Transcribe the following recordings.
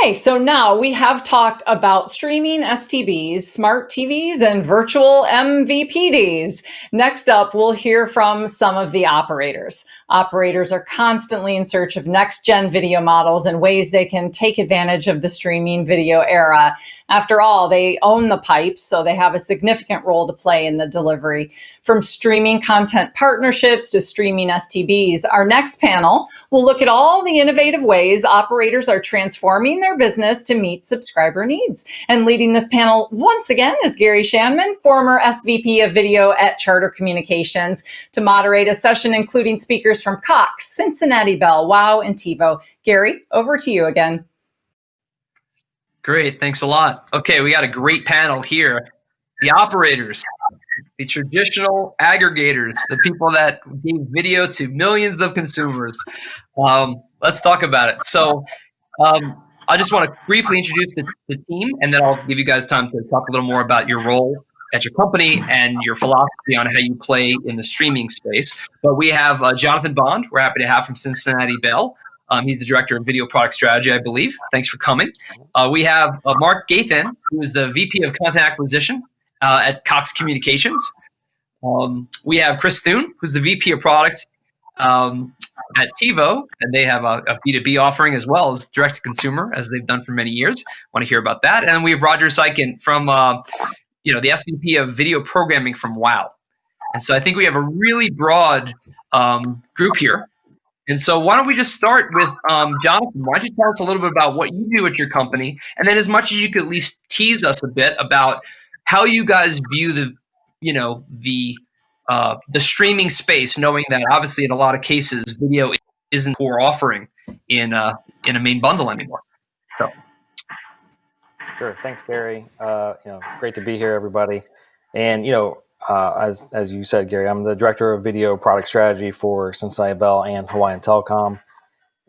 Okay, so now we have talked about streaming STBs, smart TVs, and virtual MVPDs. Next up, we'll hear from some of the operators. Operators are constantly in search of next-gen video models and ways they can take advantage of the streaming video era. After all, they own the pipes, so they have a significant role to play in the delivery. From streaming content partnerships to streaming STBs, our next panel will look at all the innovative ways operators are transforming their business to meet subscriber needs. And leading this panel once again is Gary Shanman, former SVP of Video at Charter Communications, to moderate a session including speakers from Cox, Cincinnati Bell, WOW, and TiVo. Gary, over to you again. Great, thanks a lot. Okay, we got a great panel here. The operators, the traditional aggregators, the people that gave video to millions of consumers. Let's talk about it. So I just want to briefly introduce the team, and then I'll give you guys time to talk a little more about your role at your company and your philosophy on how you play in the streaming space. But we have Jonathan Bond, we're happy to have from Cincinnati Bell. He's the Director of Video Product Strategy, I believe. Thanks for coming. We have Mark Gathan, who is the VP of Content Acquisition at Cox Communications. We have Chris Thune, who's the VP of Product at TiVo, and they have a B2B offering as well as direct-to-consumer, as they've done for many years. Want to hear about that. And then we have Roger Seiken from the SVP of Video Programming from WOW. And so I think we have a really broad group here. And so why don't we just start with Jonathan? Why don't you tell us a little bit about what you do at your company, and then as much as you could at least tease us a bit about how you guys view the streaming space, knowing that obviously in a lot of cases video isn't core offering in a main bundle anymore. So. Sure, thanks, Gary. Great to be here, everybody. And as you said, Gary, I'm the Director of Video Product Strategy for Cincinnati Bell and Hawaiian Telecom.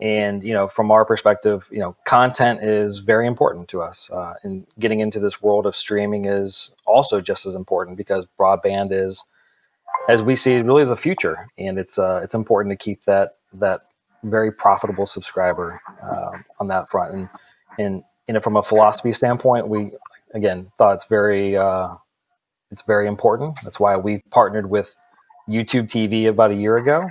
And, from our perspective, content is very important to us. And getting into this world of streaming is also just as important because broadband is, as we see, really the future. And it's important to keep that very profitable subscriber on that front. And from a philosophy standpoint, we, again, thought it's very important. That's why we've partnered with YouTube TV about a year ago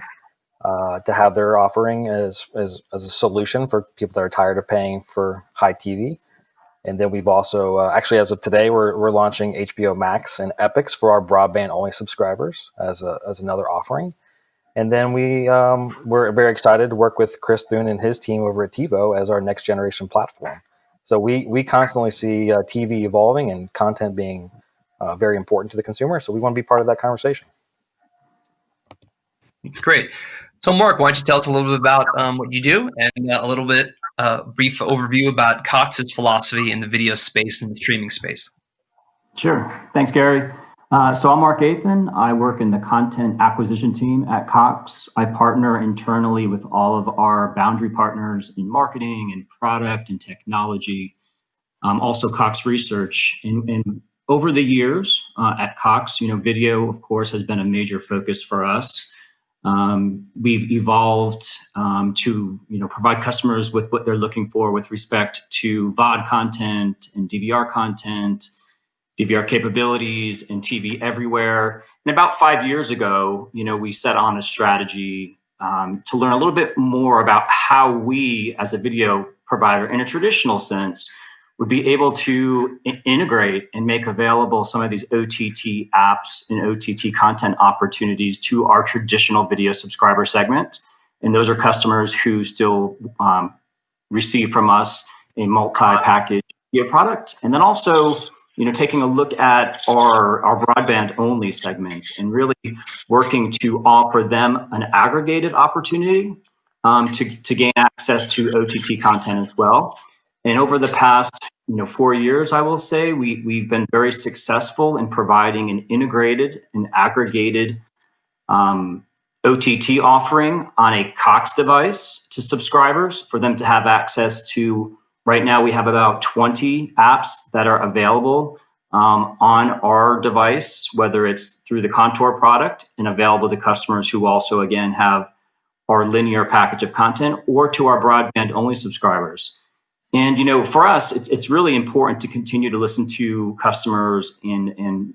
to have their offering as a solution for people that are tired of paying for high TV. And then we've also, actually, as of today, we're launching HBO Max and Epix for our broadband-only subscribers as another offering. And then we're very excited to work with Chris Thune and his team over at TiVo as our next generation platform. So we constantly see TV evolving and content being very important to the consumer. So we want to be part of that conversation. That's great. So Mark, why don't you tell us a little bit about what you do and a little bit brief overview about Cox's philosophy in the video space and the streaming space. Sure. Thanks, Gary. So I'm Mark Gathan. I work in the content acquisition team at Cox. I partner internally with all of our boundary partners in marketing and product and technology. Also Cox Research. And over the years at Cox, video, of course, has been a major focus for us. We've evolved to provide customers with what they're looking for with respect to VOD content and DVR content, DVR capabilities, and TV everywhere. And about 5 years ago, we set on a strategy to learn a little bit more about how we, as a video provider in a traditional sense, would be able to integrate and make available some of these OTT apps and OTT content opportunities to our traditional video subscriber segment. And those are customers who still receive from us a multi-package video product. And then also, taking a look at our broadband-only segment and really working to offer them an aggregated opportunity to gain access to OTT content as well. And over the past 4 years, I will say, we've been very successful in providing an integrated and aggregated OTT offering on a Cox device to subscribers for them to have access to. Right now, we have about 20 apps that are available on our device, whether it's through the Contour product and available to customers who also, again, have our linear package of content, or to our broadband-only subscribers. And, for us, it's really important to continue to listen to customers and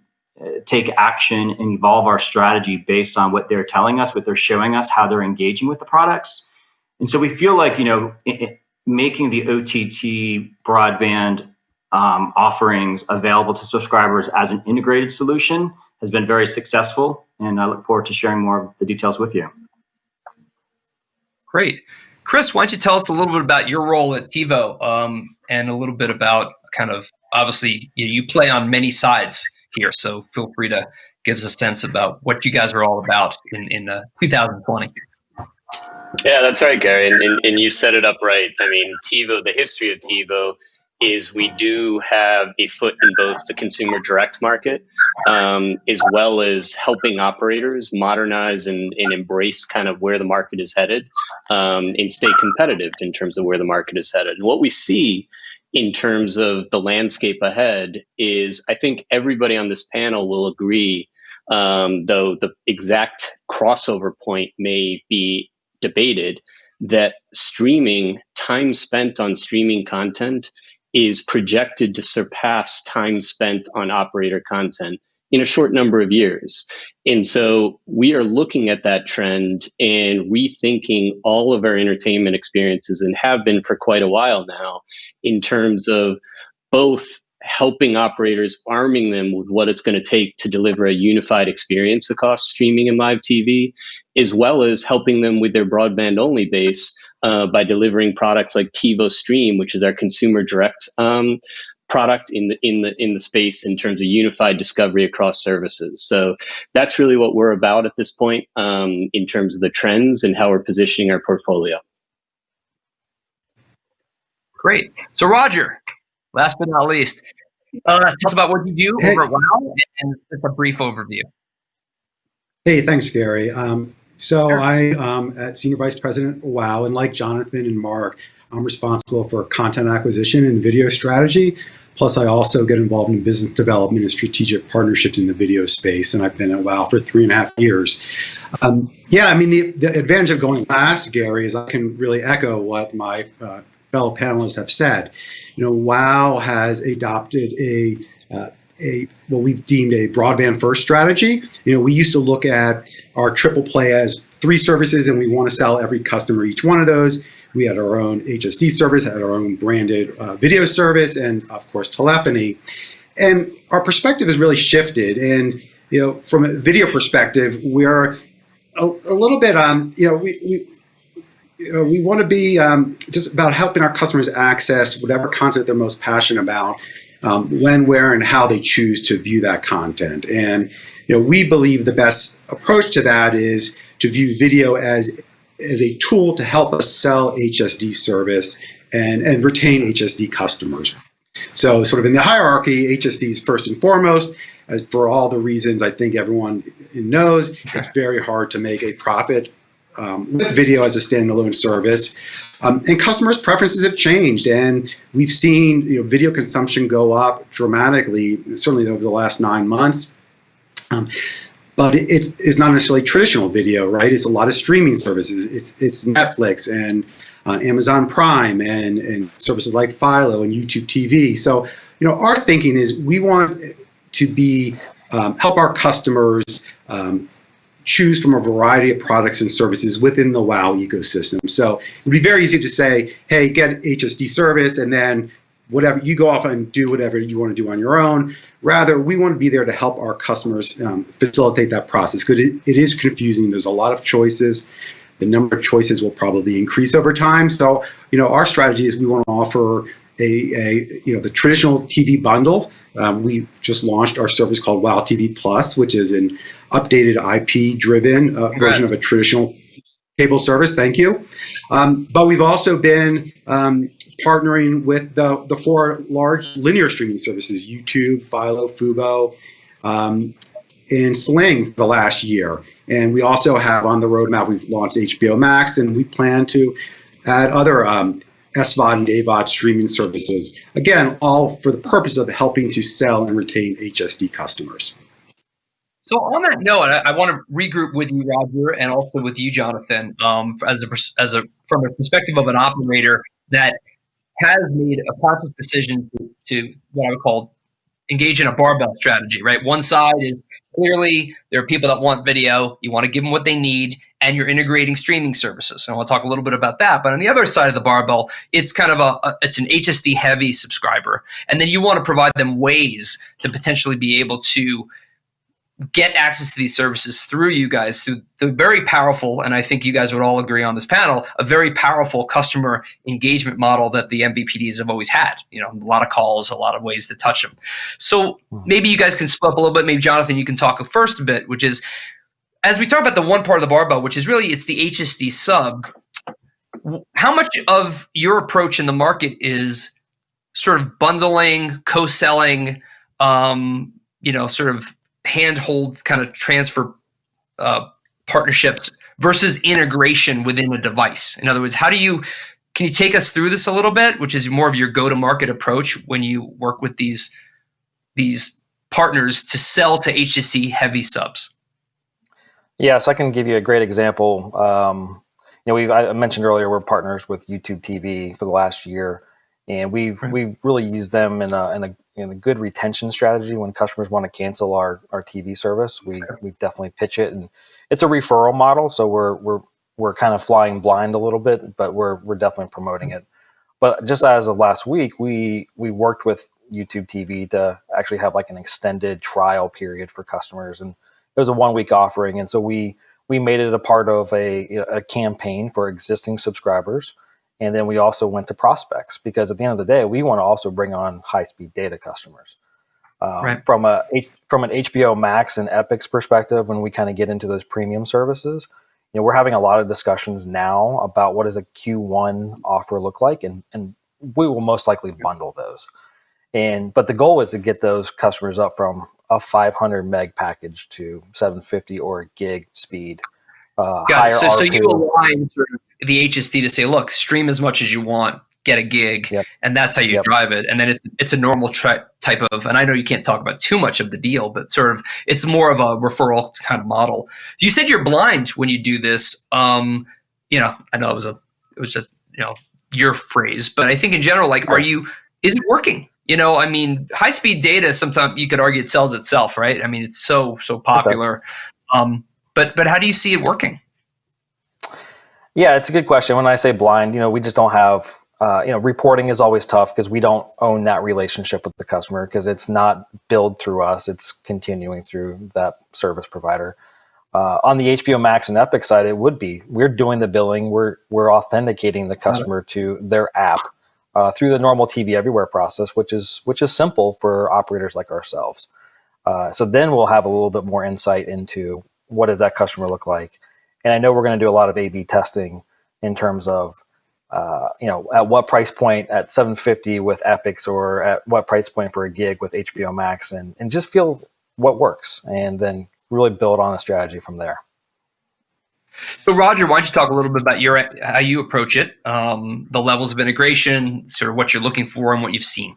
take action and evolve our strategy based on what they're telling us, what they're showing us, how they're engaging with the products. And so we feel like, making the OTT broadband offerings available to subscribers as an integrated solution has been very successful. And I look forward to sharing more of the details with you. Great. Chris, why don't you tell us a little bit about your role at TiVo and a little bit about kind of, obviously, you play on many sides here, so feel free to give us a sense about what you guys are all about in 2020. Yeah, that's right, Gary. And you set it up right. I mean, TiVo, the history of TiVo is we do have a foot in both the consumer direct market, as well as helping operators modernize and embrace kind of where the market is headed, and stay competitive in terms of where the market is headed. And what we see in terms of the landscape ahead is, I think everybody on this panel will agree, though the exact crossover point may be debated, that time spent on streaming content is projected to surpass time spent on operator content in a short number of years. And so we are looking at that trend and rethinking all of our entertainment experiences, and have been for quite a while now, in terms of both helping operators, arming them with what it's going to take to deliver a unified experience across streaming and live TV, as well as helping them with their broadband only base by delivering products like TiVo Stream, which is our consumer direct product in the space in terms of unified discovery across services. So that's really what we're about at this point, in terms of the trends and how we're positioning our portfolio. Great. So Roger, last but not least, tell us about what you do over at WOW and just a brief overview. Hey, thanks, Gary. So I'm at Senior Vice President at WOW, and like Jonathan and Mark, I'm responsible for content acquisition and video strategy. Plus, I also get involved in business development and strategic partnerships in the video space, and I've been at WOW for 3.5 years. The advantage of going last, Gary, is I can really echo what my fellow panelists have said. WOW has adopted what we've deemed a broadband first strategy. We used to look at our triple play as 3 services, and we want to sell every customer each one of those. We had our own HSD service, had our own branded video service, and of course telephony. And our perspective has really shifted. And from a video perspective, we're a little bit we want to be just about helping our customers access whatever content they're most passionate about, when, where, and how they choose to view that content. And we believe the best approach to that is to view video as a tool to help us sell HSD service and retain HSD customers. So sort of in the hierarchy, HSD is first and foremost. For all the reasons I think everyone knows, it's very hard to make a profit with video as a standalone service. And customers' preferences have changed, and we've seen video consumption go up dramatically, certainly over the last 9 months. But it's not necessarily traditional video, right? It's a lot of streaming services. It's Netflix and Amazon Prime and services like Philo and YouTube TV. So our thinking is we want to be help our customers choose from a variety of products and services within the WOW ecosystem. So it would be very easy to say, hey, get HSD service, and then whatever, you go off and do whatever you want to do on your own. Rather, we want to be there to help our customers facilitate that process, because it is confusing. There's a lot of choices. The number of choices will probably increase over time. So, our strategy is we want to offer the traditional TV bundle. We just launched our service called WOW TV Plus, which is an updated IP-driven version of a traditional cable service. Thank you. But we've also been partnering with the 4 large linear streaming services: YouTube, Philo, Fubo, and Sling for the last year. And we also have on the roadmap, we've launched HBO Max, and we plan to add other SVOD and AVOD streaming services. Again, all for the purpose of helping to sell and retain HSD customers. So on that note, I want to regroup with you, Roger, and also with you, Jonathan, from a perspective of an operator that has made a conscious decision to what I would call engage in a barbell strategy, right? One side is clearly there are people that want video. You want to give them what they need, and you're integrating streaming services. And I want to talk a little bit about that. But on the other side of the barbell, it's kind of it's an HSD heavy subscriber. And then you want to provide them ways to potentially be able to get access to these services through you guys, through the very powerful, and I think you guys would all agree on this panel, a very powerful customer engagement model that the MVPDs have always had. A lot of calls, a lot of ways to touch them. So maybe you guys can split up a little bit. Maybe Jonathan, you can talk first a bit, which is, as we talk about the one part of the barbell, which is really, it's the HSD sub, how much of your approach in the market is sort of bundling, co-selling, sort of handhold kind of transfer partnerships versus integration within a device? In other words, can you take us through this a little bit, which is more of your go-to-market approach when you work with these partners to sell to HSC heavy subs? Yeah, so I can give you a great example. I mentioned earlier we're partners with YouTube TV for the last year, and we've really used them in a good retention strategy. When customers want to cancel our TV service, we definitely pitch it, and it's a referral model. So we're kind of flying blind a little bit, but we're definitely promoting it. But just as of last week, we worked with YouTube TV to actually have like an extended trial period for customers, and it was a 1-week offering. And so we made it a part of a campaign for existing subscribers. And then we also went to prospects, because at the end of the day, we want to also bring on high-speed data customers. From an HBO Max and Epic's perspective, when we kind of get into those premium services, we're having a lot of discussions now about what does a Q1 offer look like, and we will most likely bundle those. But the goal is to get those customers up from a 500 meg package to 750 or a gig speed. Got it. So you align sort of the HSD to say, look, stream as much as you want, get a gig, and that's how you drive it. And then it's a normal type of, and I know you can't talk about too much of the deal, but sort of it's more of a referral kind of model. You said you're blind when you do this. I know it was just your phrase, but I think in general, is it working? High speed data, sometimes you could argue it sells itself, right? I mean, it's so popular. But how do you see it working? Yeah, it's a good question. When I say blind, we just don't have, reporting is always tough because we don't own that relationship with the customer, because it's not billed through us. It's continuing through that service provider. On the HBO Max and Epic side, it would be. We're doing the billing. We're authenticating the customer to their app through the normal TV Everywhere process, which is simple for operators like ourselves. So then we'll have a little bit more insight into what does that customer look like. And I know we're going to do a lot of A/B testing in terms of, at what price point at 750 with Epics, or at what price point for a gig with HBO Max, and just feel what works, and then really build on a strategy from there. So Roger, why don't you talk a little bit about how you approach it, the levels of integration, sort of what you're looking for and what you've seen?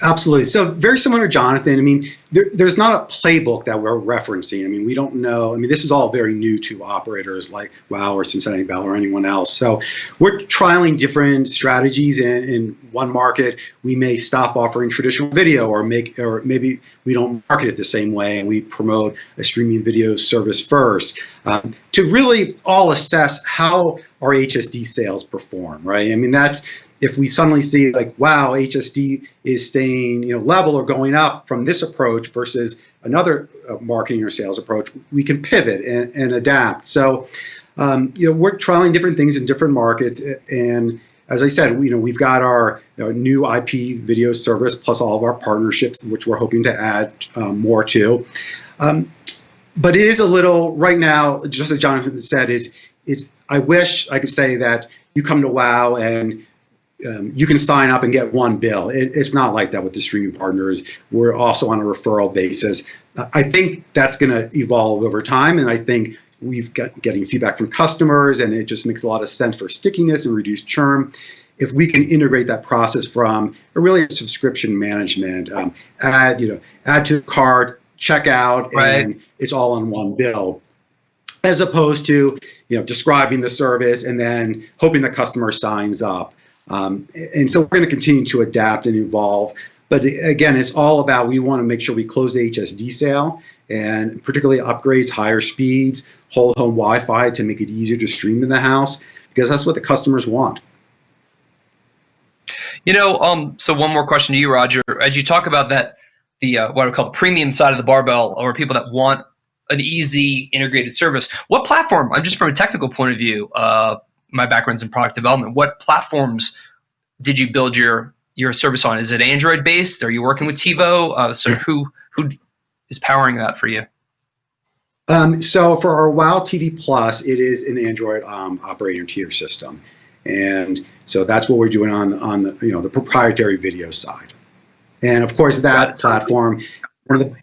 Absolutely. So very similar to Jonathan. I mean, there's not a playbook that we're referencing. I mean, we don't know. I mean, this is all very new to operators like WOW or Cincinnati Bell or anyone else. So we're trialing different strategies. In one market, we may stop offering traditional video, or maybe we don't market it the same way, and we promote a streaming video service first, to really all assess how our HSD sales perform, right? I mean, if we suddenly see wow, HSD is staying level or going up from this approach versus another marketing or sales approach, we can pivot and adapt. So we're trialing different things in different markets, and as I said, we've got our new IP video service plus all of our partnerships, which we're hoping to add more to. But it is a little right now, just as Jonathan said, it's I wish I could say that you come to WOW and you can sign up and get one bill. It's not like that with the streaming partners. We're also on a referral basis. I think that's going to evolve over time, and I think we've got getting feedback from customers, and it just makes a lot of sense for stickiness and reduced churn. If we can integrate that process from a subscription management, add to the cart, check out, and it's all on one bill. as opposed to describing the service and then hoping the customer signs up. And so we're going to continue to adapt and evolve. But again, it's all about, we want to make sure we close the HSD sale, and particularly upgrades, higher speeds, whole home Wi-Fi to make it easier to stream in the house, because that's what the customers want. So one more question to you, Roger. As you talk about that, the what I call the premium side of the barbell, or people that want an easy integrated service, what platform? I'm just from a technical point of view. My background's in product development. What platforms did you build your service on? Is it Android based? Are you working with TiVo? So who is powering that for you? So for our WOW TV Plus, it is an Android operating tier system, and so that's what we're doing on the proprietary video side. And of course, that platform,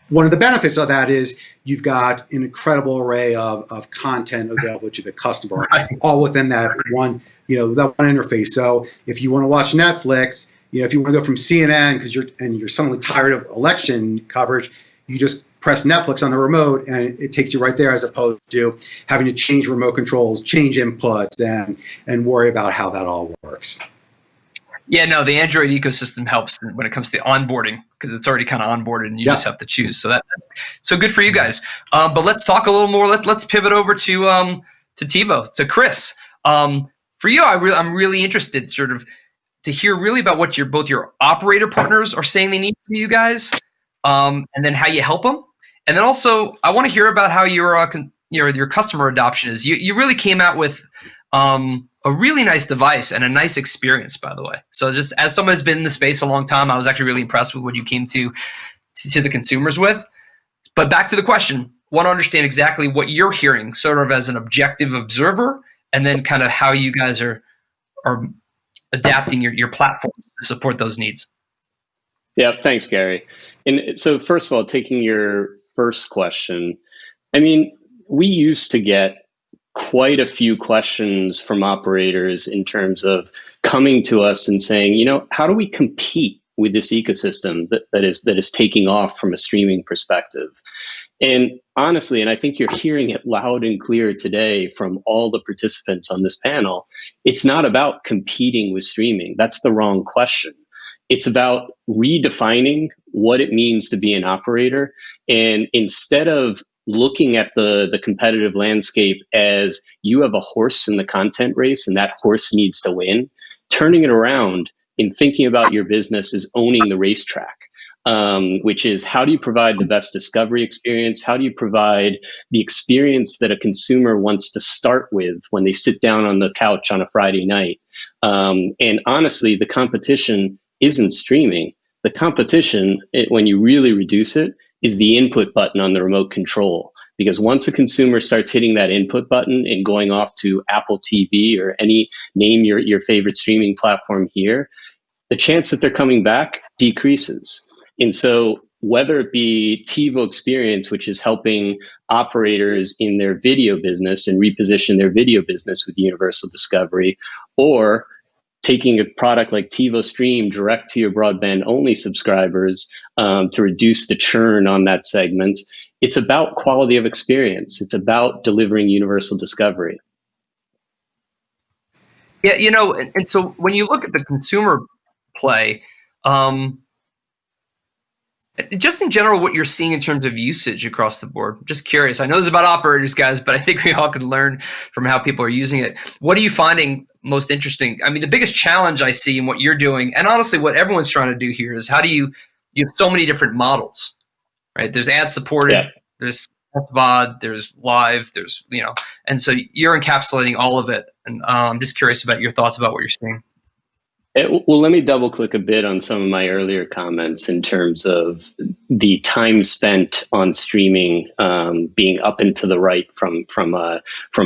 one of the benefits of that is you've got an incredible array of content available to the customer, all within that one interface. So if you want to watch Netflix, if you want to go from CNN because you're suddenly tired of election coverage, you just press Netflix on the remote and it takes you right there, as opposed to having to change remote controls, change inputs, and worry about how that all works. Yeah, no, the Android ecosystem helps when it comes to onboarding, because it's already kind of onboarded and you just have to choose. So so good for you guys. But let's talk a little more. Let's pivot over to TiVo. So Chris, for you, I'm really interested sort of to hear really about what both your operator partners are saying they need from you guys, and then how you help them. And then also, I want to hear about how your customer adoption is. You really came out with a really nice device and a nice experience, by the way. So just as someone who's been in the space a long time, I was actually really impressed with what you came to the consumers with. But back to the question, want to understand exactly what you're hearing sort of as an objective observer, and then kind of how you guys are adapting your platform to support those needs. Yeah, thanks, Gary. And so first of all, taking your first question, I mean, we used to get quite a few questions from operators in terms of coming to us and saying, how do we compete with this ecosystem that is taking off from a streaming perspective? And honestly, and I think you're hearing it loud and clear today from all the participants on this panel, it's not about competing with streaming. That's the wrong question. It's about redefining what it means to be an operator. And instead of looking at the competitive landscape as you have a horse in the content race and that horse needs to win, turning it around and thinking about your business as owning the racetrack, which is, how do you provide the best discovery experience? How do you provide the experience that a consumer wants to start with when they sit down on the couch on a Friday night? And honestly, the competition isn't streaming. The competition, when you really reduce it, is the input button on the remote control. Because once a consumer starts hitting that input button and going off to Apple TV or name your favorite streaming platform here, the chance that they're coming back decreases. And so whether it be TiVo Experience, which is helping operators in their video business and reposition their video business with universal discovery, or taking a product like TiVo Stream direct to your broadband only subscribers to reduce the churn on that segment, it's about quality of experience. It's about delivering universal discovery. Yeah, and so when you look at the consumer play, just in general, what you're seeing in terms of usage across the board, just curious. I know this is about operators, guys, but I think we all can learn from how people are using it. What are you finding most interesting? I mean, the biggest challenge I see in what you're doing, and honestly, what everyone's trying to do here, is how do you have so many different models, right? There's ad supported, there's VOD, there's live, there's, and so you're encapsulating all of it. And I'm just curious about your thoughts about what you're seeing. Well, let me double click a bit on some of my earlier comments in terms of the time spent on streaming being up and to the right from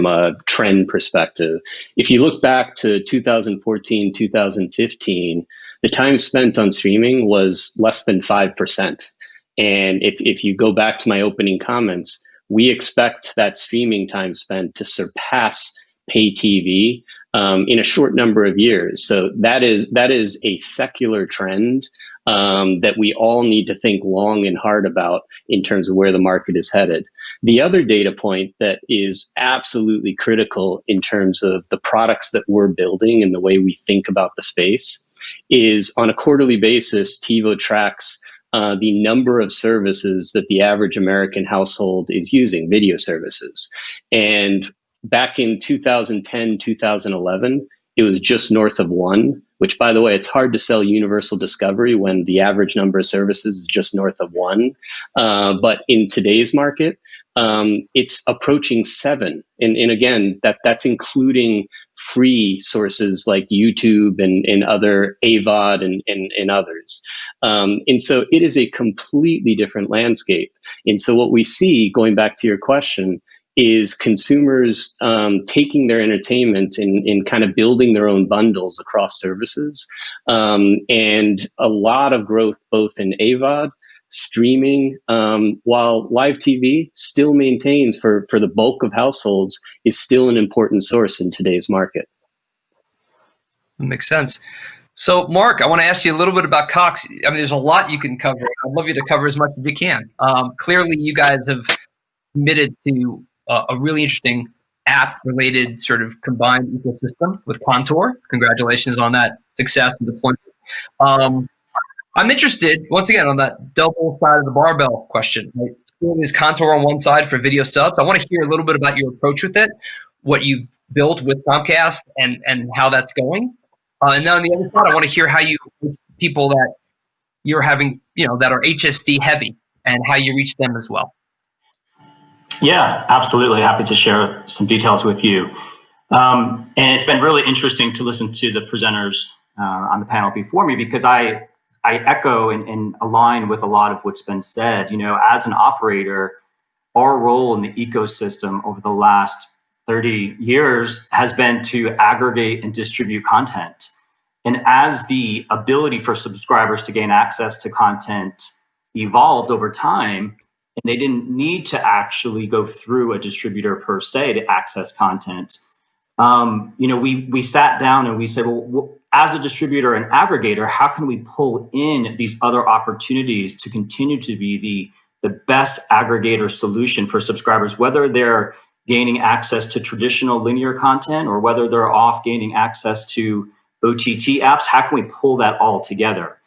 a trend perspective. If you look back to 2014, 2015, the time spent on streaming was less than 5%. And if you go back to my opening comments, we expect that streaming time spent to surpass pay TV in a short number of years. So that is a secular trend that we all need to think long and hard about in terms of where the market is headed. The other data point that is absolutely critical in terms of the products that we're building and the way we think about the space is on a quarterly basis, TiVo tracks the number of services that the average American household is using, video services. And back in 2010, 2011, it was just north of 1, which, by the way, it's hard to sell universal discovery when the average number of services is just north of 1. But in today's market, it's approaching 7. And again, that's including free sources like YouTube and other AVOD and others. And so it is a completely different landscape. And so what we see, going back to your question, is consumers taking their entertainment and kind of building their own bundles across services, and a lot of growth both in AVOD, streaming, while live TV still maintains for the bulk of households is still an important source in today's market. That makes sense. So, Mark, I want to ask you a little bit about Cox. I mean, there's a lot you can cover. I'd love you to cover as much as you can. Clearly, you guys have committed to a really interesting app-related sort of combined ecosystem with Contour. Congratulations on that success and deployment. I'm interested, once again, on that double side of the barbell question. Right? There's Contour on one side for video subs. I want to hear a little bit about your approach with it, what you've built with Comcast, and how that's going. And then on the other side, I want to hear how you people that you're having, that are HSD heavy, and how you reach them as well. Yeah, absolutely. Happy to share some details with you. And it's been really interesting to listen to the presenters on the panel before me, because I echo and align with a lot of what's been said. As an operator, our role in the ecosystem over the last 30 years has been to aggregate and distribute content. And as the ability for subscribers to gain access to content evolved over time, and they didn't need to actually go through a distributor per se to access content, we sat down and we said, well, as a distributor and aggregator, how can we pull in these other opportunities to continue to be the best aggregator solution for subscribers, whether they're gaining access to traditional linear content or whether they're off gaining access to OTT apps? How can we pull that all together?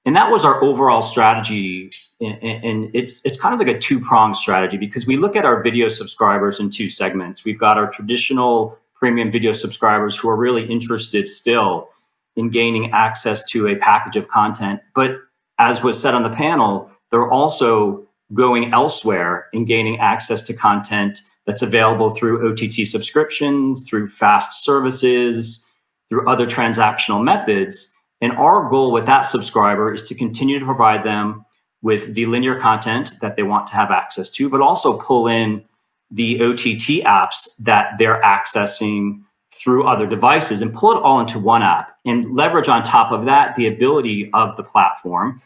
And that was our overall strategy. And it's kind of like a two-pronged strategy, because we look at our video subscribers in two segments. We've got our traditional premium video subscribers who are really interested still in gaining access to a package of content. But as was said on the panel, they're also going elsewhere and gaining access to content that's available through OTT subscriptions, through fast services, through other transactional methods. And our goal with that subscriber is to continue to provide them with the linear content that they want to have access to, but also pull in the OTT apps that they're accessing through other devices and pull it all into one app and leverage on top of that the ability of the platform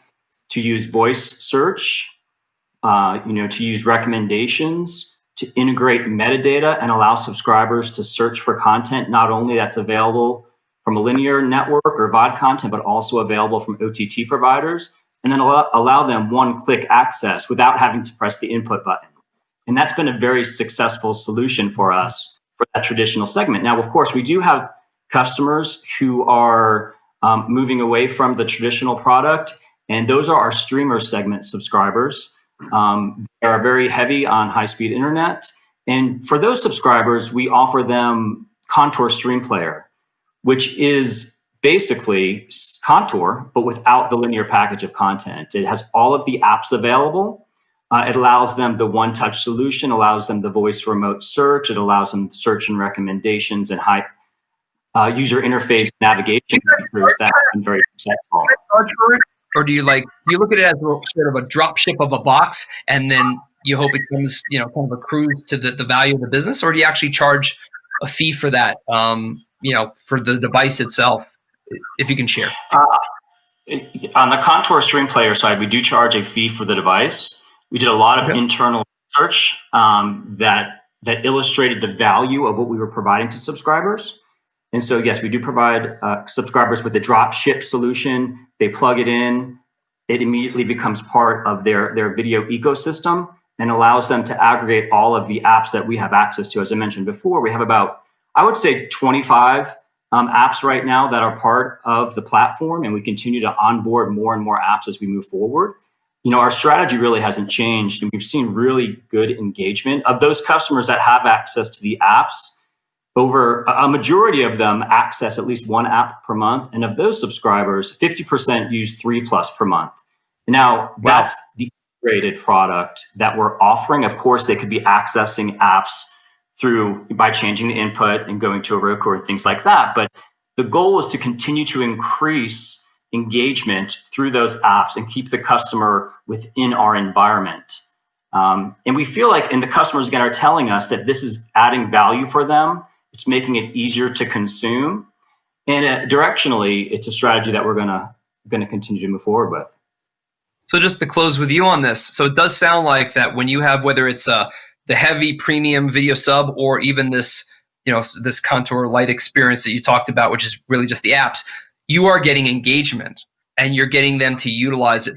to use voice search, to use recommendations, to integrate metadata and allow subscribers to search for content, not only that's available from a linear network or VOD content, but also available from OTT providers, and then allow them one-click access without having to press the input button. And that's been a very successful solution for us for that traditional segment. Now, of course, we do have customers who are moving away from the traditional product, and those are our streamer segment subscribers. They are very heavy on high-speed internet. And for those subscribers, we offer them Contour Stream Player, which is basically Contour, but without the linear package of content. It has all of the apps available. It allows them the one-touch solution, allows them the voice remote search. It allows them search and recommendations and high user interface navigation features that have been very successful. Or do you look at it as sort of a drop ship of a box, and then you hope it comes, kind of accrues to the value of the business? Or do you actually charge a fee for that, for the device itself, if you can share? On the Contour Stream Player side, we do charge a fee for the device. We did a lot of internal research that illustrated the value of what we were providing to subscribers. And so, yes, we do provide subscribers with a drop ship solution. They plug it in. It immediately becomes part of their video ecosystem. and allows them to aggregate all of the apps that we have access to. As I mentioned before, we have about, I would say, 25 apps right now that are part of the platform, and we continue to onboard more and more apps as we move forward. Our strategy really hasn't changed, and we've seen really good engagement of those customers that have access to the apps. Over a majority of them access at least one app per month, and of those subscribers, 50% use 3+ per month. Now, that's the integrated product that we're offering. Of course, they could be accessing apps by changing the input and going to a Roku or things like that. But the goal is to continue to increase engagement through those apps and keep the customer within our environment. And we feel like, and the customers again are telling us that this is adding value for them. It's making it easier to consume. And directionally, it's a strategy that we're gonna continue to move forward with. So just to close with you on this, so it does sound like that when you have, whether it's the heavy premium video sub or even this, this Contour Lite experience that you talked about, which is really just the apps, you are getting engagement and you're getting them to utilize it.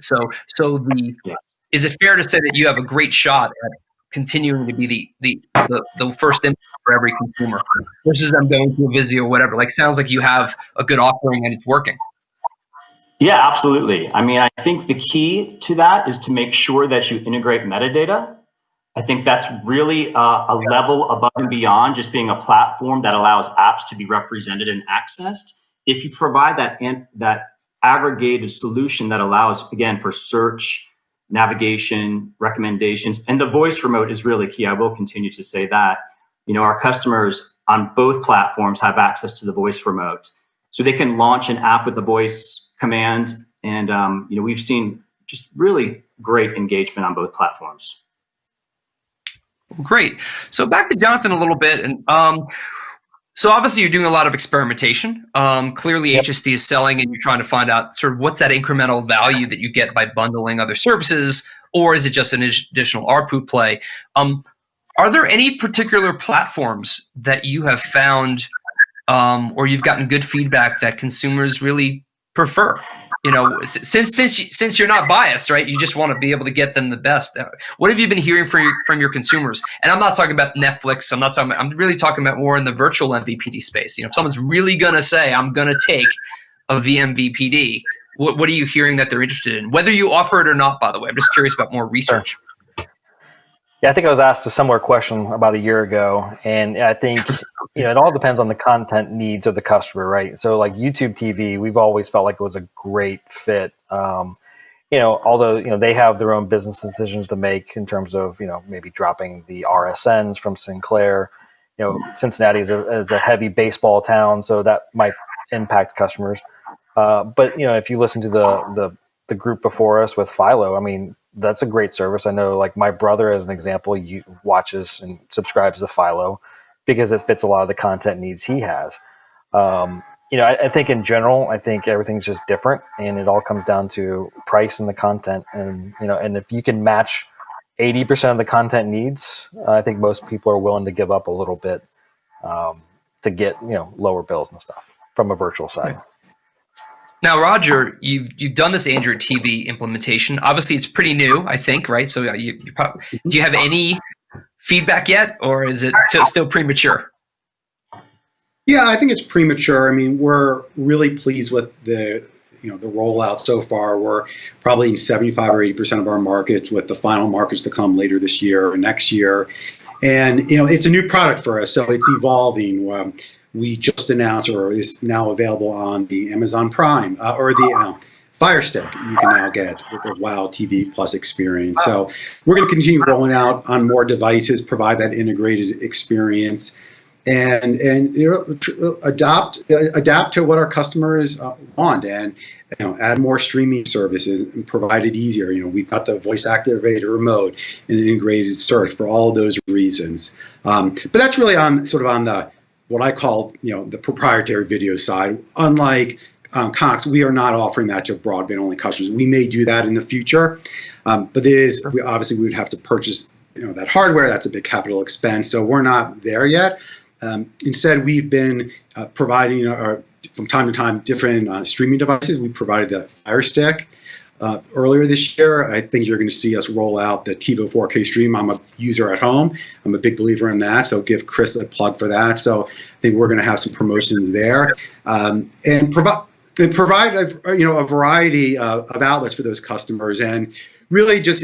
Is it fair to say that you have a great shot at continuing to be the first input for every consumer versus them going to a Vizio or whatever? Like, sounds like you have a good offering and it's working. Yeah, absolutely. I mean, I think the key to that is to make sure that you integrate metadata. I think that's really a level above and beyond just being a platform that allows apps to be represented and accessed. If you provide that aggregated solution that allows, again, for search, navigation, recommendations, and the voice remote is really key. I will continue to say that. Our customers on both platforms have access to the voice remote. So they can launch an app with the voice command. And we've seen just really great engagement on both platforms. Great. So back to Jonathan a little bit. And so obviously you're doing a lot of experimentation. Clearly HSD is selling and you're trying to find out sort of what's that incremental value that you get by bundling other services, or is it just an additional ARPU play? Are there any particular platforms that you have found or you've gotten good feedback that consumers really prefer? Since you're not biased, right? You just want to be able to get them the best. What have you been hearing from your consumers? And I'm not talking about Netflix. I'm really talking about more in the virtual MVPD space. If someone's really going to say, I'm going to take a vMVPD, what are you hearing that they're interested in? Whether you offer it or not, by the way. I'm just curious about more research. Yeah, I think I was asked a similar question about a year ago, and I think it all depends on the content needs of the customer, right? So like YouTube TV, we've always felt like it was a great fit. Although they have their own business decisions to make in terms of maybe dropping the RSNs from Sinclair. Cincinnati is a heavy baseball town, so that might impact customers. But if you listen to the group before us with Philo, I mean, that's a great service. I know, like my brother, as an example, watches and subscribes to Philo because it fits a lot of the content needs he has. I think in general, I think everything's just different, and it all comes down to price and the content. And and if you can match 80% of the content needs, I think most people are willing to give up a little bit to get lower bills and stuff from a virtual side. Now, Roger, you've done this Android TV implementation. Obviously, it's pretty new, I think, right? So, do you have any feedback yet, or is it still premature? Yeah, I think it's premature. I mean, we're really pleased with the rollout so far. We're probably in 75 or 80% of our markets, with the final markets to come later this year or next year. And it's a new product for us, so it's evolving. We just announced, or is now available on the Amazon Prime or the Fire Stick. You can now get the Wow TV Plus experience. So we're going to continue rolling out on more devices, provide that integrated experience, and adapt to what our customers want, and add more streaming services and provide it easier. We've got the voice activated remote and an integrated search for all of those reasons. But that's really on the what I call the proprietary video side. Unlike Cox, we are not offering that to broadband only customers. We may do that in the future, but obviously we would have to purchase that hardware. That's a big capital expense, so we're not there yet. Instead, we've been providing from time to time different streaming devices. We provided the Fire Stick, earlier this year. I think you're going to see us roll out the TiVo 4K stream. I'm a user at home. I'm a big believer in that, so give Chris a plug for that. So I think we're going to have some promotions there, and provide a variety of outlets for those customers, and really just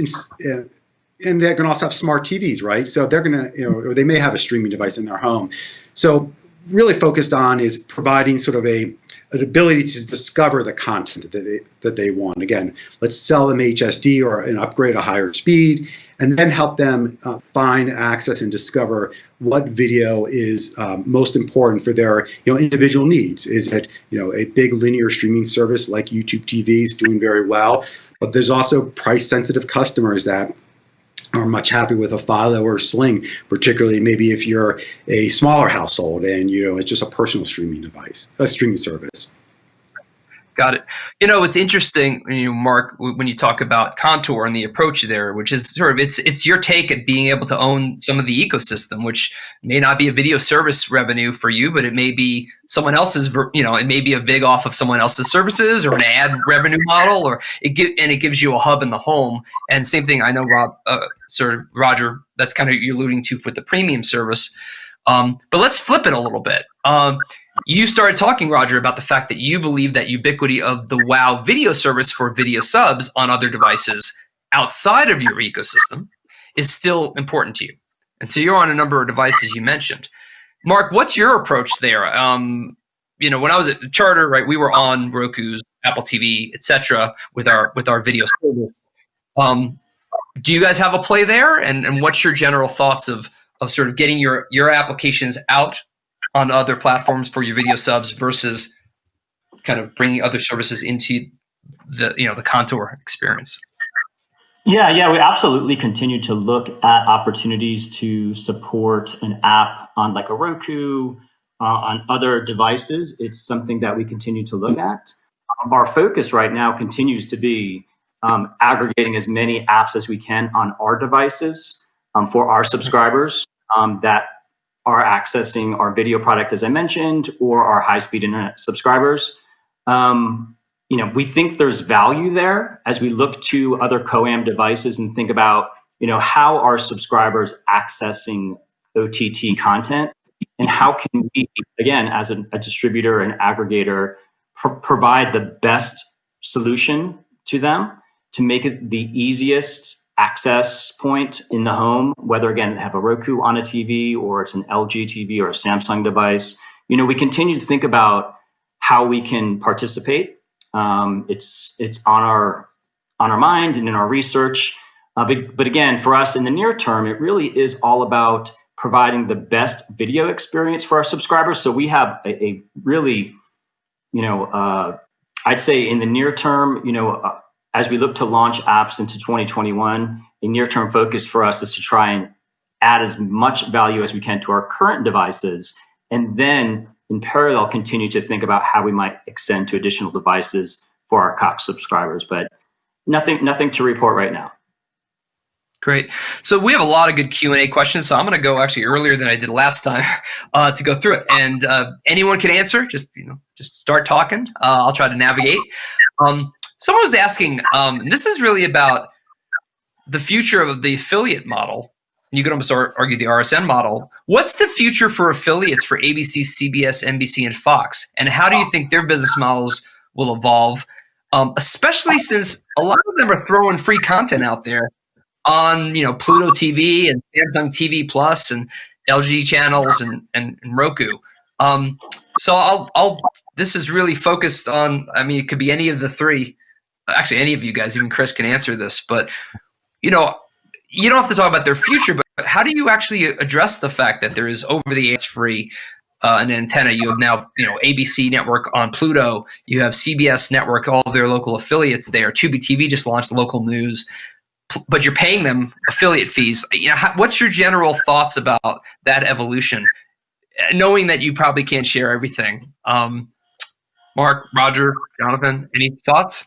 and they're going to also have smart TVs, right? So they're going to, or they may have a streaming device in their home. So really focused on is providing sort of an ability to discover the content that they want. Again, let's sell them HSD or an upgrade a higher speed, and then help them find, access, and discover what video is most important for their individual needs. Is it a big linear streaming service like YouTube TV is doing very well, but there's also price-sensitive customers that are much happier with a Philo or Sling, particularly maybe if you're a smaller household and it's just a personal streaming device, a streaming service. Got it. It's interesting, Mark, when you talk about Contour and the approach there, which is sort of it's your take at being able to own some of the ecosystem, which may not be a video service revenue for you, but it may be someone else's. It may be a vig off of someone else's services or an ad revenue model, or it gives you a hub in the home. And same thing, I know Roger, that's kind of you're alluding to with the premium service. But let's flip it a little bit. You started talking, Roger, about the fact that you believe that ubiquity of the WOW video service for video subs on other devices outside of your ecosystem is still important to you. And so you're on a number of devices you mentioned. Mark, what's your approach there? When I was at Charter, right, we were on Roku's, Apple TV, etc., with our video service. Do you guys have a play there? And what's your general thoughts of sort of getting your applications out on other platforms for your video subs versus kind of bringing other services into the Contour experience? Yeah, we absolutely continue to look at opportunities to support an app on like a Roku, on other devices. It's something that we continue to look at. Our focus right now continues to be aggregating as many apps as we can on our devices for our subscribers that are accessing our video product, as I mentioned, or our high-speed internet subscribers. We think there's value there as we look to other COAM devices and think about, how are subscribers accessing OTT content, and how can we, again, as a distributor and aggregator, provide the best solution to them to make it the easiest access point in the home, whether again they have a Roku on a TV or it's an LG TV or a Samsung device. We continue to think about how we can participate. It's on our mind and in our research. But again, for us in the near term, it really is all about providing the best video experience for our subscribers. So we have a really, I'd say in the near term, as we look to launch apps into 2021, a near-term focus for us is to try and add as much value as we can to our current devices, and then in parallel continue to think about how we might extend to additional devices for our Cox subscribers. But nothing to report right now. Great. So we have a lot of good Q&A questions. So I'm going to go actually earlier than I did last time to go through it. And anyone can answer. Just start talking. I'll try to navigate. Someone was asking, this is really about the future of the affiliate model. You could almost argue the RSN model. What's the future for affiliates for ABC, CBS, NBC, and Fox? And how do you think their business models will evolve, especially since a lot of them are throwing free content out there on Pluto TV and Samsung TV Plus and LG channels and Roku. So this is really focused on, it could be any of the three. Actually, any of you guys, even Chris can answer this, but you don't have to talk about their future, but how do you actually address the fact that there is over-the-air free an antenna? You have now, ABC network on Pluto. You have CBS network, all of their local affiliates there. Tubi TV just launched local news, but you're paying them affiliate fees. What's your general thoughts about that evolution, knowing that you probably can't share everything? Mark, Roger, Jonathan, any thoughts?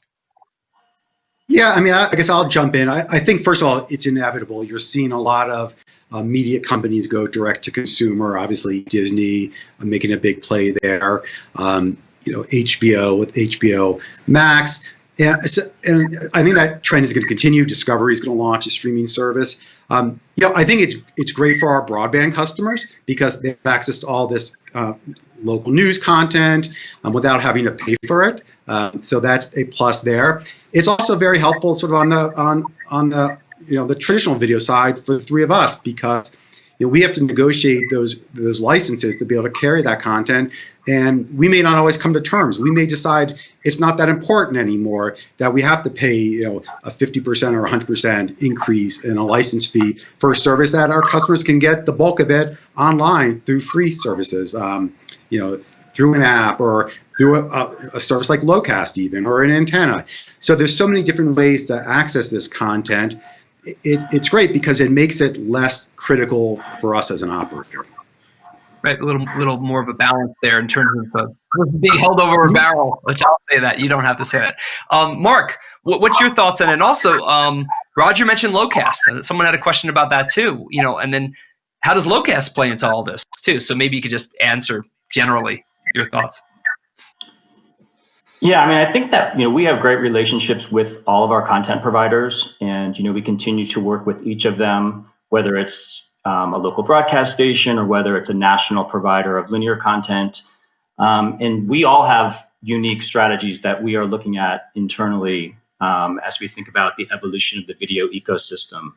Yeah, I guess I'll jump in. I think, first of all, it's inevitable. You're seeing a lot of media companies go direct to consumer. Obviously, Disney making a big play there. HBO with HBO Max. And I think that trend is going to continue. Discovery is going to launch a streaming service. I think it's great for our broadband customers because they have access to all this local news content without having to pay for it. So that's a plus there. It's also very helpful sort of on the traditional video side for the three of us because we have to negotiate those licenses to be able to carry that content. And we may not always come to terms. We may decide it's not that important anymore, that we have to pay a 50% or 100% increase in a license fee for a service that our customers can get the bulk of it online through free services, through an app or through a service like Locast even, or an antenna. So there's so many different ways to access this content. It's great because it makes it less critical for us as an operator. Right, a little more of a balance there in terms of being held over a barrel, which I'll say that. You don't have to say that. Mark, what's your thoughts on it? And also, Roger mentioned Locast. Someone had a question about that too, and then how does Locast play into all this too? So maybe you could just answer generally your thoughts. Yeah, I mean, I think that we have great relationships with all of our content providers, and we continue to work with each of them, whether it's a local broadcast station or whether it's a national provider of linear content. And we all have unique strategies that we are looking at internally as we think about the evolution of the video ecosystem.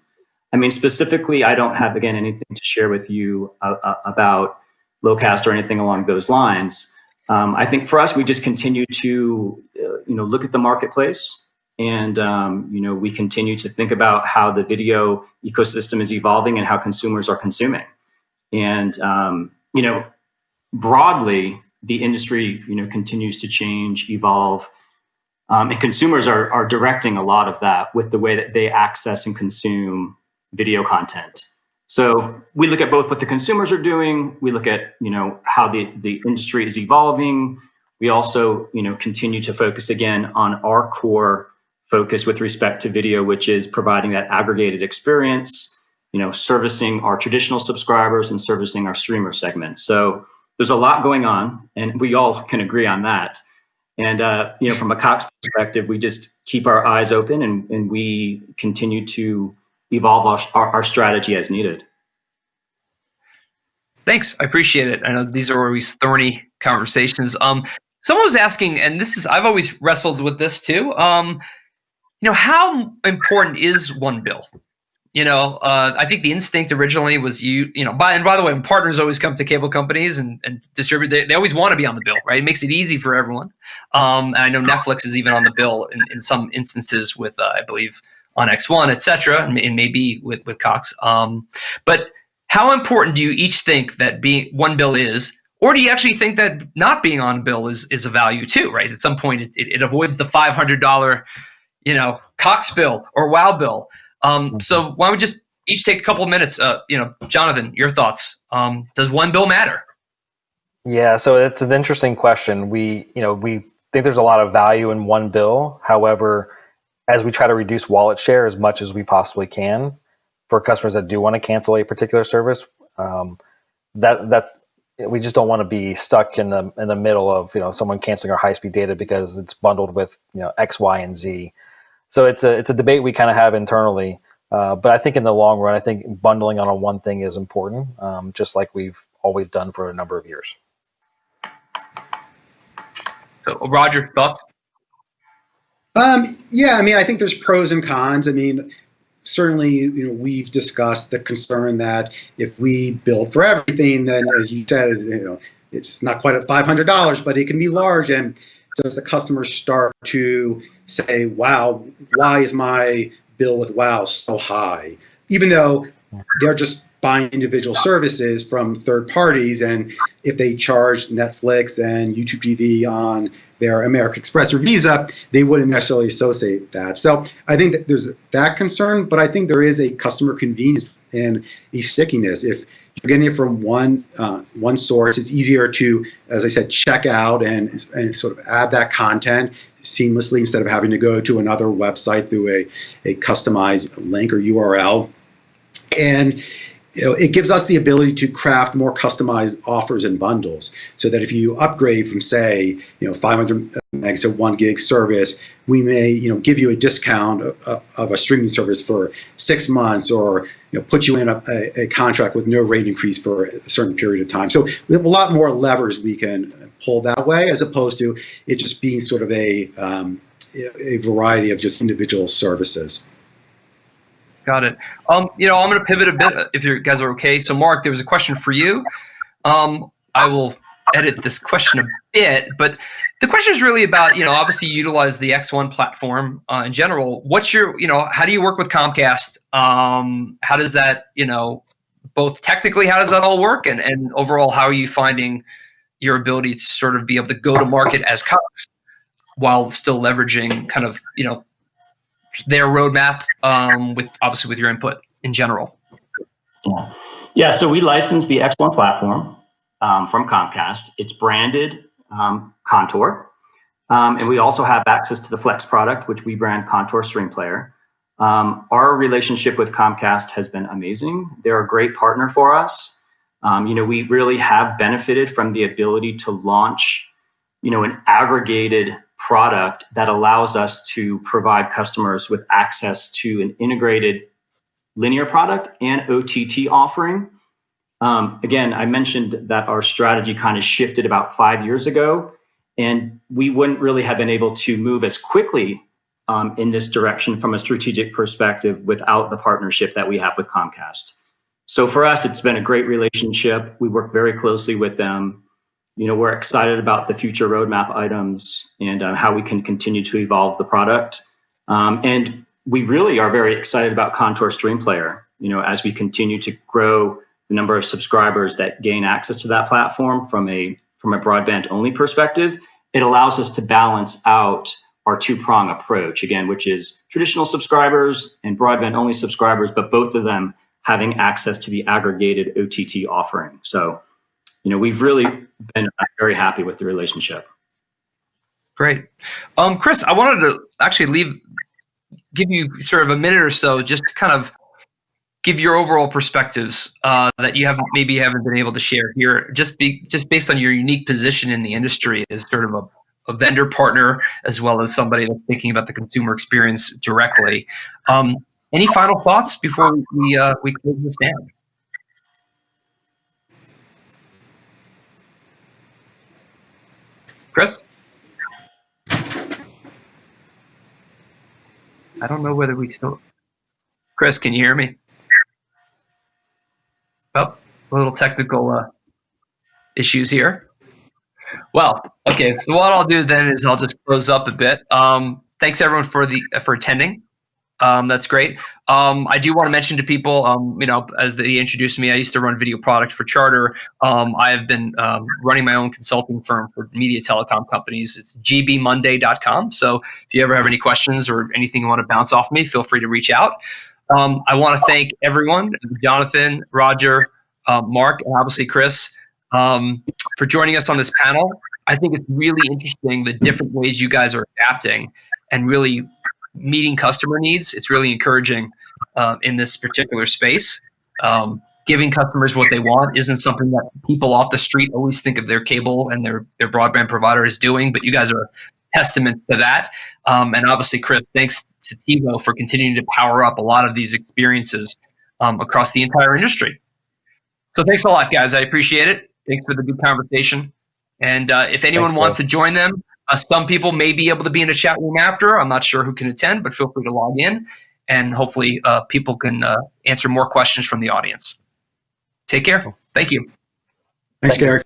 I mean, specifically, I don't have, again, anything to share with you about Locast or anything along those lines. I think for us, we just continue to, look at the marketplace. And, we continue to think about how the video ecosystem is evolving and how consumers are consuming. And, broadly, the industry, continues to change, evolve. And consumers are directing a lot of that with the way that they access and consume video content. So we look at both what the consumers are doing. We look at, how the industry is evolving. We also, continue to focus again on our core focus with respect to video, which is providing that aggregated experience, servicing our traditional subscribers and servicing our streamer segment. So there's a lot going on, and we all can agree on that. And, from a Cox perspective, we just keep our eyes open and we continue to evolve our strategy as needed. Thanks. I appreciate it. I know these are always thorny conversations. Someone was asking, and I've always wrestled with this too. How important is one bill? I think the instinct originally was by the way, when partners always come to cable companies and distribute, they always want to be on the bill, right? It makes it easy for everyone. And I know Netflix is even on the bill in some instances with, I believe, on X1, et cetera, and maybe with Cox. But how important do you each think that being one bill is? Or do you actually think that not being on bill is a value too, right? At some point, it avoids the $500, Cox bill or WOW bill. So why don't we just each take a couple of minutes? Jonathan, your thoughts. Does one bill matter? Yeah, so it's an interesting question. We think there's a lot of value in one bill. However, as we try to reduce wallet share as much as we possibly can for customers that do want to cancel a particular service, that's we just don't want to be stuck in the middle of someone canceling our high-speed data because it's bundled with X, Y, and Z. So it's a debate we kind of have internally. But I think in the long run, I think bundling on one thing is important, just like we've always done for a number of years. So, Roger, thoughts? Yeah, I mean, I think there's pros and cons. I mean, certainly, we've discussed the concern that if we build for everything, then as you said, it's not quite at $500, but it can be large. And does the customer start to say, wow, why is my bill with WOW so high? Even though they're just buying individual services from third parties. And if they charge Netflix and YouTube TV on their American Express or Visa, they wouldn't necessarily associate that. So I think that there's that concern, but I think there is a customer convenience and a stickiness. If you're getting it from one source, it's easier to, as I said, check out and sort of add that content seamlessly instead of having to go to another website through a customized link or URL. And it gives us the ability to craft more customized offers and bundles, so that if you upgrade from, say, 500 megs to 1 gig service, we may give you a discount of a streaming service for 6 months, or put you in a contract with no rate increase for a certain period of time. So we have a lot more levers we can pull that way, as opposed to it just being sort of a variety of just individual services. Got it. I'm going to pivot a bit if you guys are okay. So, Mark, there was a question for you. I will edit this question a bit, but the question is really about, obviously you utilize the X1 platform in general. What's your, how do you work with Comcast? How does that, both technically, how does that all work? And overall, how are you finding your ability to sort of be able to go to market as Cox while still leveraging kind of, their roadmap with your input in general? Yeah. So we license the X1 platform from Comcast. It's branded Contour. And we also have access to the Flex product, which we brand Contour Stream Player. Our relationship with Comcast has been amazing. They're a great partner for us. We really have benefited from the ability to launch, an aggregated product that allows us to provide customers with access to an integrated linear product and OTT offering. Again, I mentioned that our strategy kind of shifted about 5 years ago, and we wouldn't really have been able to move as quickly in this direction from a strategic perspective without the partnership that we have with Comcast. So for us, it's been a great relationship. We work very closely with them. We're excited about the future roadmap items and how we can continue to evolve the product. And we really are very excited about Contour Stream Player, as we continue to grow the number of subscribers that gain access to that platform from a broadband only perspective. It allows us to balance out our two-prong approach, again, which is traditional subscribers and broadband only subscribers, but both of them having access to the aggregated OTT offering. So, we've really been very happy with the relationship. Great. Chris, I wanted to actually give you sort of a minute or so just to kind of give your overall perspectives that you haven't been able to share here, just based on your unique position in the industry as sort of a vendor partner, as well as somebody that's thinking about the consumer experience directly. Any final thoughts before we close this down? Chris? I don't know whether we still... Chris, can you hear me? Oh, a little technical issues here. Well, okay. So what I'll do then is I'll just close up a bit. Thanks everyone for attending. That's great. I do want to mention to people, as they introduced me, I used to run video product for Charter. I have been running my own consulting firm for media telecom companies. It's gbmonday.com. So if you ever have any questions or anything you want to bounce off me, feel free to reach out. I want to thank everyone, Jonathan, Roger, Mark, and obviously Chris, for joining us on this panel. I think it's really interesting the different ways you guys are adapting and really meeting customer needs. It's really encouraging in this particular space. Giving customers what they want isn't something that people off the street always think of their cable and their broadband provider is doing, but you guys are testaments to that. And obviously, Chris, thanks to TiVo for continuing to power up a lot of these experiences across the entire industry. So thanks a lot, guys. I appreciate it. Thanks for the good conversation. And if anyone wants to join them, some people may be able to be in a chat room after. I'm not sure who can attend, but feel free to log in, and hopefully people can answer more questions from the audience. Take care. Thank you. Thanks, Gary.